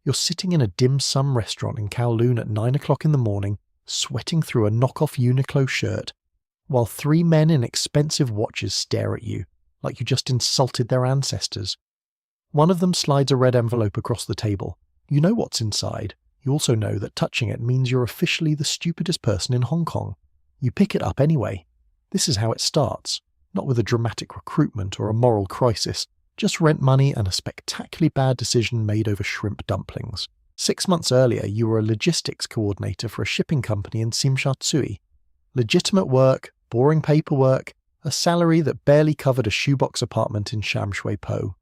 You're sitting in a dim sum restaurant in Kowloon at 9 o'clock in the morning, sweating through a knockoff Uniqlo shirt, while 3 men in expensive watches stare at you, like you just insulted their ancestors. One of them slides a red envelope across the table. You know what's inside. You also know that touching it means you're officially the stupidest person in Hong Kong. You pick it up anyway. This is how it starts, not with a dramatic recruitment or a moral crisis, just rent money and a spectacularly bad decision made over shrimp dumplings. 6 months earlier, you were a logistics coordinator for a shipping company in Tsim Sha Tsui. Legitimate work, boring paperwork, a salary that barely covered a shoebox apartment in Sham Shui Po.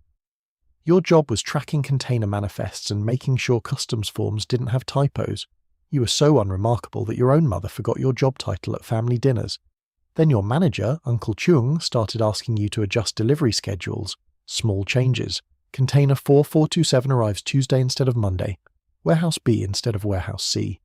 Your job was tracking container manifests and making sure customs forms didn't have typos. You were so unremarkable that your own mother forgot your job title at family dinners. Then your manager, Uncle Chung, started asking you to adjust delivery schedules. Small changes. Container 4427 arrives Tuesday instead of Monday. Warehouse B instead of Warehouse C.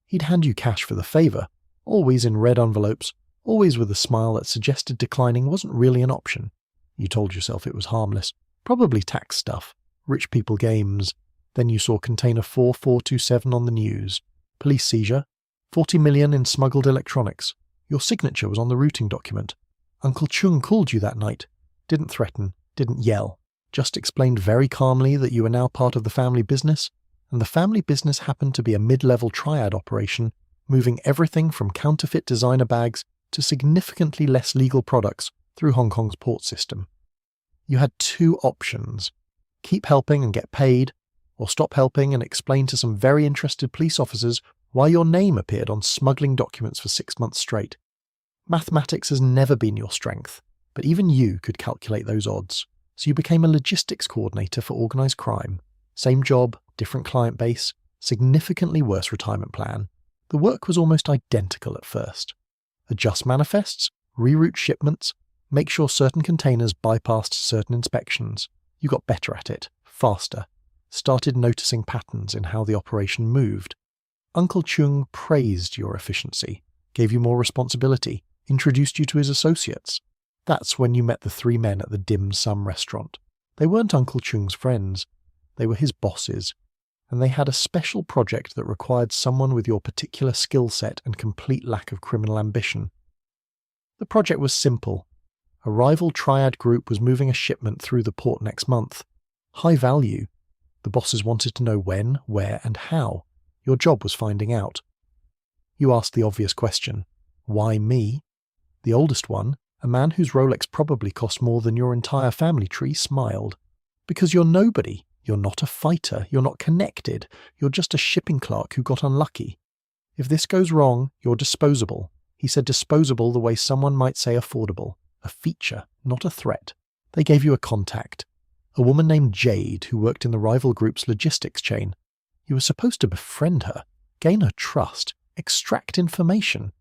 He'd hand you cash for the favour, always in red envelopes, always with a smile that suggested declining wasn't really an option. You told yourself it was harmless. Probably tax stuff. Rich people games. Then you saw container 4427 on the news. Police seizure. 40 million in smuggled electronics. Your signature was on the routing document. Uncle Chung called you that night. Didn't threaten. Didn't yell. Just explained very calmly that you were now part of the family business, and the family business happened to be a mid-level triad operation, moving everything from counterfeit designer bags to significantly less legal products through Hong Kong's port system. You had 2 options. Keep helping and get paid, or stop helping and explain to some very interested police officers why your name appeared on smuggling documents for 6 months straight. Mathematics has never been your strength, but even you could calculate those odds. So you became a logistics coordinator for organised crime. Same job, different client base, significantly worse retirement plan. The work was almost identical at first. Adjust manifests, reroute shipments, make sure certain containers bypassed certain inspections. You got better at it, faster, started noticing patterns in how the operation moved. Uncle Chung praised your efficiency, gave you more responsibility, introduced you to his associates. That's when you met the 3 men at the dim sum restaurant. They weren't Uncle Chung's friends. They were his bosses, and they had a special project that required someone with your particular skill set and complete lack of criminal ambition. The project was simple. A rival triad group was moving a shipment through the port next month. High value. The bosses wanted to know when, where, and how. Your job was finding out. You asked the obvious question. Why me? The oldest one, a man whose Rolex probably cost more than your entire family tree, smiled. Because you're nobody. You're not a fighter. You're not connected. You're just a shipping clerk who got unlucky. If this goes wrong, you're disposable. He said disposable the way someone might say affordable. A feature, not a threat. They gave you a contact. A woman named Jade who worked in the rival group's logistics chain. You were supposed to befriend her, gain her trust, extract information.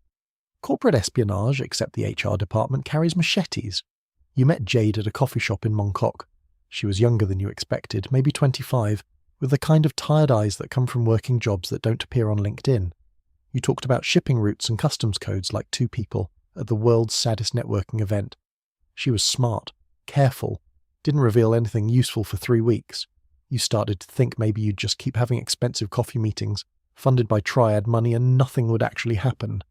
Corporate espionage, except the HR department, carries machetes. You met Jade at a coffee shop in Mongkok. She was younger than you expected, maybe 25, with the kind of tired eyes that come from working jobs that don't appear on LinkedIn. You talked about shipping routes and customs codes like 2 people at the world's saddest networking event. She was smart, careful, didn't reveal anything useful for 3 weeks. You started to think maybe you'd just keep having expensive coffee meetings, funded by Triad money, and nothing would actually happen.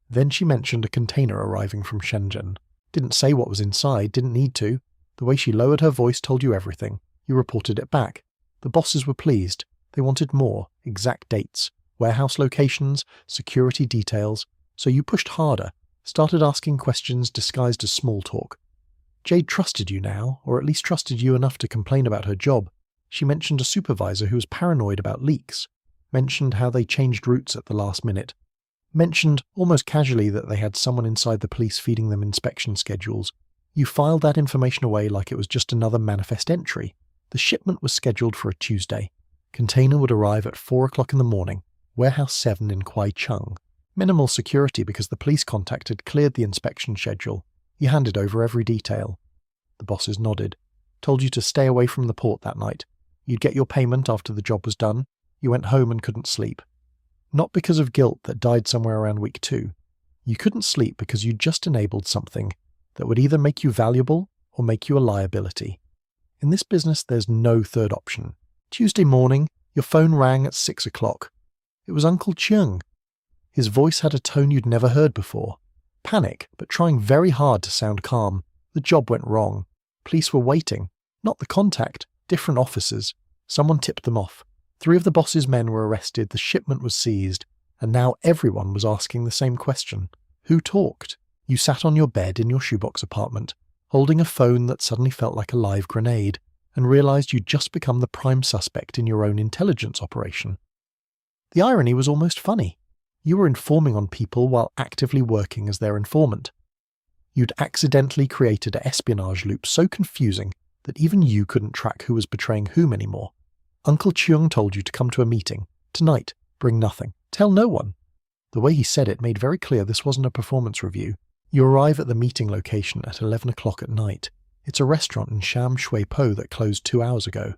Then she mentioned a container arriving from Shenzhen. Didn't say what was inside, didn't need to. The way she lowered her voice told you everything. You reported it back. The bosses were pleased. They wanted more, exact dates, warehouse locations, security details. So you pushed harder, started asking questions disguised as small talk. Jade trusted you now, or at least trusted you enough to complain about her job. She mentioned a supervisor who was paranoid about leaks. Mentioned how they changed routes at the last minute. Mentioned, almost casually, that they had someone inside the police feeding them inspection schedules. You filed that information away like it was just another manifest entry. The shipment was scheduled for a Tuesday. Container would arrive at 4 o'clock in the morning. Warehouse 7 in Kwai Chung. Minimal security because the police contact had cleared the inspection schedule. You handed over every detail. The bosses nodded. Told you to stay away from the port that night. You'd get your payment after the job was done. You went home and couldn't sleep. Not because of guilt that died somewhere around week 2. You couldn't sleep because you'd just enabled something that would either make you valuable or make you a liability. In this business, there's no third option. Tuesday morning, Your phone rang at 6 o'clock. It was Uncle Chung. His voice had a tone you'd never heard before. Panic, but trying very hard to sound calm. The job went wrong. Police were waiting. Not the contact, different officers. Someone tipped them off. 3 of the boss's men were arrested, the shipment was seized, and now everyone was asking the same question. Who talked? You sat on your bed in your shoebox apartment, holding a phone that suddenly felt like a live grenade, and realised you'd just become the prime suspect in your own intelligence operation. The irony was almost funny. You were informing on people while actively working as their informant. You'd accidentally created an espionage loop so confusing that even you couldn't track who was betraying whom anymore. Uncle Chung told you to come to a meeting. Tonight, bring nothing. Tell no one. The way he said it made very clear this wasn't a performance review. You arrive at the meeting location at 11 o'clock at night. It's a restaurant in Sham Shui Po that closed 2 hours ago,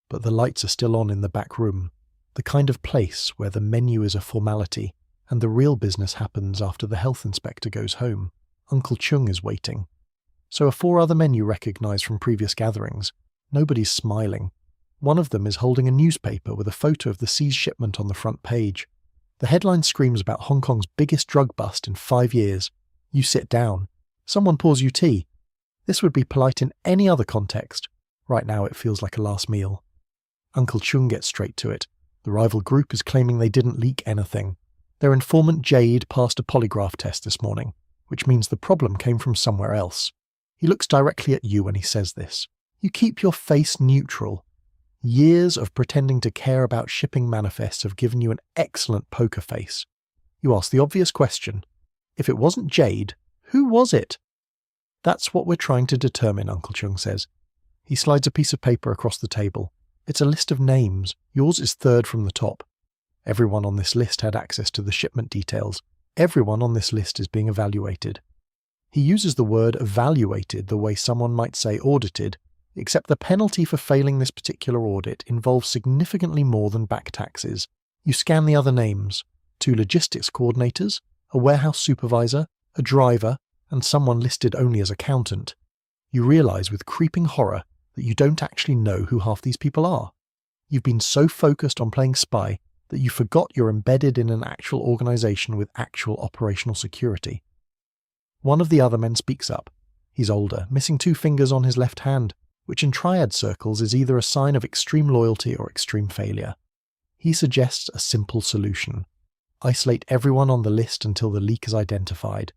but the lights are still on in the back room. The kind of place where the menu is a formality and the real business happens after the health inspector goes home. Uncle Chung is waiting. So are 4 other men you recognise from previous gatherings. Nobody's smiling. One of them is holding a newspaper with a photo of the seized shipment on the front page. The headline screams about Hong Kong's biggest drug bust in 5 years. You sit down. Someone pours you tea. This would be polite in any other context. Right now it feels like a last meal. Uncle Chung gets straight to it. The rival group is claiming they didn't leak anything. Their informant Jade passed a polygraph test this morning, which means the problem came from somewhere else. He looks directly at you when he says this. You keep your face neutral. Years of pretending to care about shipping manifests have given you an excellent poker face. You ask the obvious question. If it wasn't Jade, who was it? That's what we're trying to determine, Uncle Chung says. He slides a piece of paper across the table. It's a list of names. Yours is 3rd from the top. Everyone on this list had access to the shipment details. Everyone on this list is being evaluated. He uses the word evaluated the way someone might say audited, except the penalty for failing this particular audit involves significantly more than back taxes. You scan the other names. 2 logistics coordinators, a warehouse supervisor, a driver, and someone listed only as accountant. You realise with creeping horror that you don't actually know who half these people are. You've been so focused on playing spy that you forgot you're embedded in an actual organisation with actual operational security. One of the other men speaks up. He's older, missing 2 fingers on his left hand, which in triad circles is either a sign of extreme loyalty or extreme failure. He suggests a simple solution. Isolate everyone on the list until the leak is identified.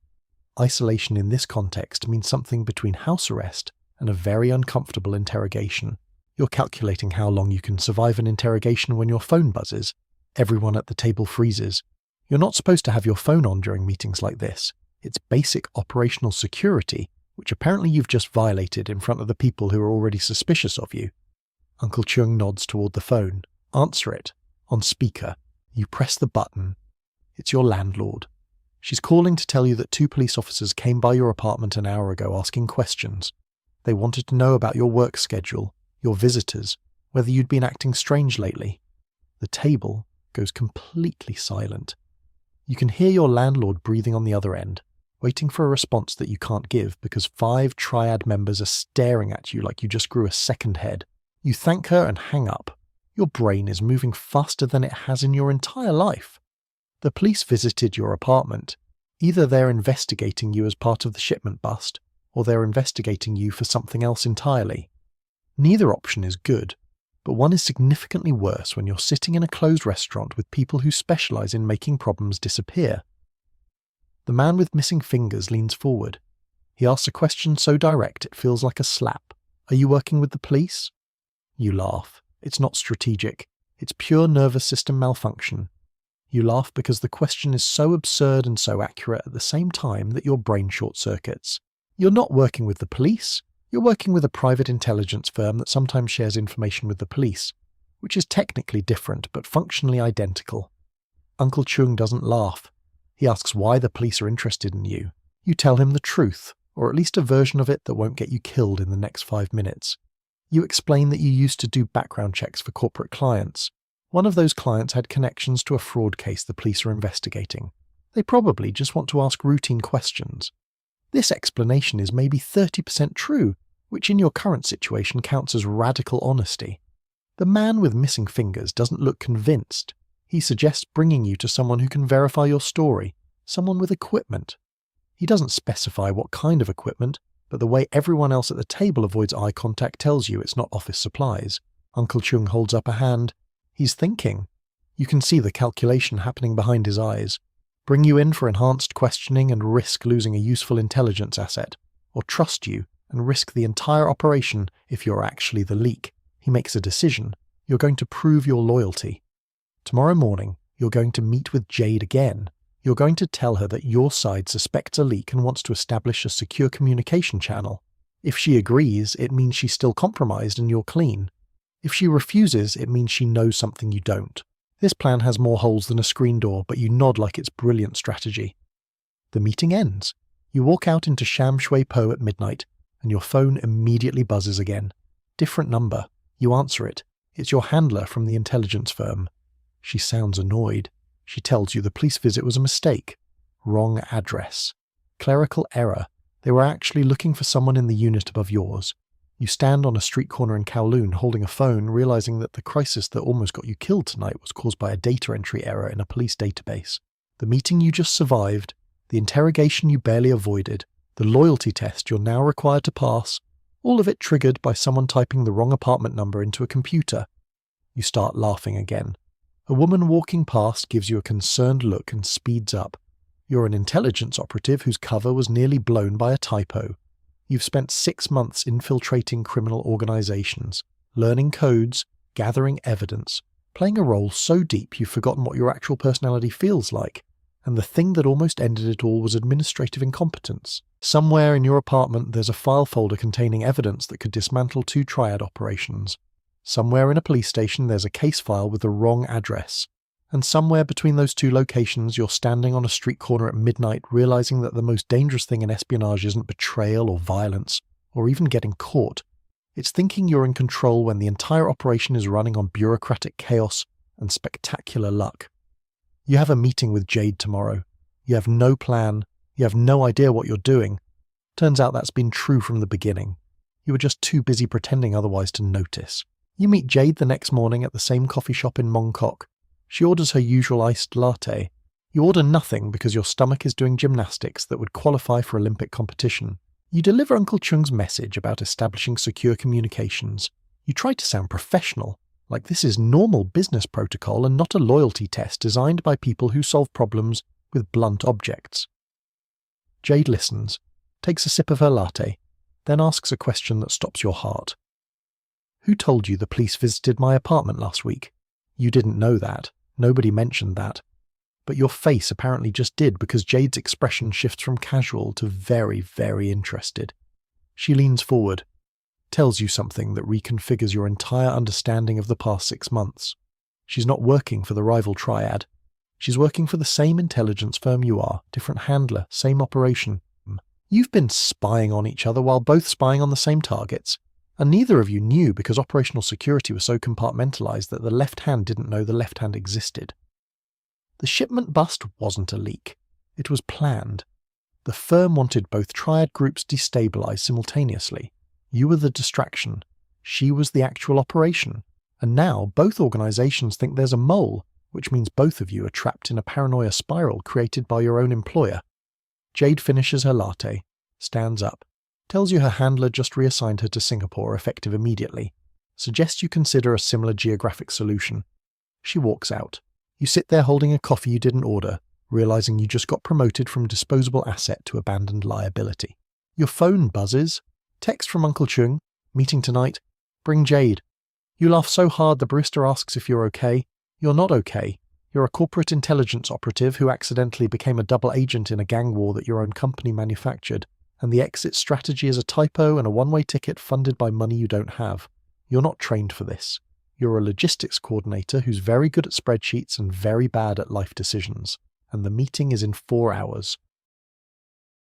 Isolation in this context means something between house arrest and a very uncomfortable interrogation. You're calculating how long you can survive an interrogation when your phone buzzes. Everyone at the table freezes. You're not supposed to have your phone on during meetings like this. It's basic operational security, which apparently you've just violated in front of the people who are already suspicious of you. Uncle Chung nods toward the phone. Answer it. On speaker. You press the button. It's your landlord. She's calling to tell you that 2 police officers came by your apartment an hour ago asking questions. They wanted to know about your work schedule, your visitors, whether you'd been acting strange lately. The table goes completely silent. You can hear your landlord breathing on the other end, waiting for a response that you can't give because 5 triad members are staring at you like you just grew a second head. You thank her and hang up. Your brain is moving faster than it has in your entire life. The police visited your apartment. Either they're investigating you as part of the shipment bust, or they're investigating you for something else entirely. Neither option is good, but one is significantly worse when you're sitting in a closed restaurant with people who specialise in making problems disappear. The man with missing fingers leans forward. He asks a question so direct it feels like a slap. Are you working with the police? You laugh. It's not strategic. It's pure nervous system malfunction. You laugh because the question is so absurd and so accurate at the same time that your brain short-circuits. You're not working with the police. You're working with a private intelligence firm that sometimes shares information with the police, which is technically different but functionally identical. Uncle Chung doesn't laugh. He asks why the police are interested in you. You tell him the truth, or at least a version of it that won't get you killed in the next 5 minutes. You explain that you used to do background checks for corporate clients. One of those clients had connections to a fraud case the police are investigating. They probably just want to ask routine questions. This explanation is maybe 30% true, which in your current situation counts as radical honesty. The man with missing fingers doesn't look convinced. He suggests bringing you to someone who can verify your story, someone with equipment. He doesn't specify what kind of equipment, but the way everyone else at the table avoids eye contact tells you it's not office supplies. Uncle Chung holds up a hand. He's thinking. You can see the calculation happening behind his eyes. Bring you in for enhanced questioning and risk losing a useful intelligence asset, or trust you and risk the entire operation if you're actually the leak. He makes a decision. You're going to prove your loyalty. Tomorrow morning, you're going to meet with Jade again. You're going to tell her that your side suspects a leak and wants to establish a secure communication channel. If she agrees, it means she's still compromised and you're clean. If she refuses, it means she knows something you don't. This plan has more holes than a screen door, but you nod like it's brilliant strategy. The meeting ends. You walk out into Sham Shui Po at midnight, and your phone immediately buzzes again. Different number. You answer it. It's your handler from the intelligence firm. She sounds annoyed. She tells you the police visit was a mistake. Wrong address. Clerical error. They were actually looking for someone in the unit above yours. You stand on a street corner in Kowloon holding a phone, realizing that the crisis that almost got you killed tonight was caused by a data entry error in a police database. The meeting you just survived, the interrogation you barely avoided, the loyalty test you're now required to pass, all of it triggered by someone typing the wrong apartment number into a computer. You start laughing again. A woman walking past gives you a concerned look and speeds up. You're an intelligence operative whose cover was nearly blown by a typo. You've spent 6 months infiltrating criminal organizations, learning codes, gathering evidence, playing a role so deep you've forgotten what your actual personality feels like. And the thing that almost ended it all was administrative incompetence. Somewhere in your apartment there's a file folder containing evidence that could dismantle 2 triad operations. Somewhere in a police station there's a case file with the wrong address. And somewhere between those 2 locations you're standing on a street corner at midnight realizing that the most dangerous thing in espionage isn't betrayal or violence, or even getting caught. It's thinking you're in control when the entire operation is running on bureaucratic chaos and spectacular luck. You have a meeting with Jade tomorrow. You have no plan. You have no idea what you're doing. Turns out that's been true from the beginning. You were just too busy pretending otherwise to notice. You meet Jade the next morning at the same coffee shop in Mongkok. She orders her usual iced latte. You order nothing because your stomach is doing gymnastics that would qualify for Olympic competition. You deliver Uncle Chung's message about establishing secure communications. You try to sound professional, like this is normal business protocol and not a loyalty test designed by people who solve problems with blunt objects. Jade listens, takes a sip of her latte, then asks a question that stops your heart. Who told you the police visited my apartment last week? You didn't know that. Nobody mentioned that. But your face apparently just did because Jade's expression shifts from casual to very, very interested. She leans forward, tells you something that reconfigures your entire understanding of the past 6 months. She's not working for the rival triad. She's working for the same intelligence firm you are, different handler, same operation. You've been spying on each other while both spying on the same targets. And neither of you knew because operational security was so compartmentalized that the left hand didn't know the left hand existed. The shipment bust wasn't a leak. It was planned. The firm wanted both triad groups destabilized simultaneously. You were the distraction. She was the actual operation. And now both organizations think there's a mole, which means both of you are trapped in a paranoia spiral created by your own employer. Jade finishes her latte, stands up, tells you her handler just reassigned her to Singapore effective immediately, suggests you consider a similar geographic solution. She walks out. You sit there holding a coffee you didn't order, realizing you just got promoted from disposable asset to abandoned liability. Your phone buzzes. Text from Uncle Chung. Meeting tonight. Bring Jade. You laugh so hard the barista asks if you're okay. You're not okay. You're a corporate intelligence operative who accidentally became a double agent in a gang war that your own company manufactured. And the exit strategy is a typo and a one-way ticket funded by money you don't have. You're not trained for this. You're a logistics coordinator who's very good at spreadsheets and very bad at life decisions. And the meeting is in 4 hours.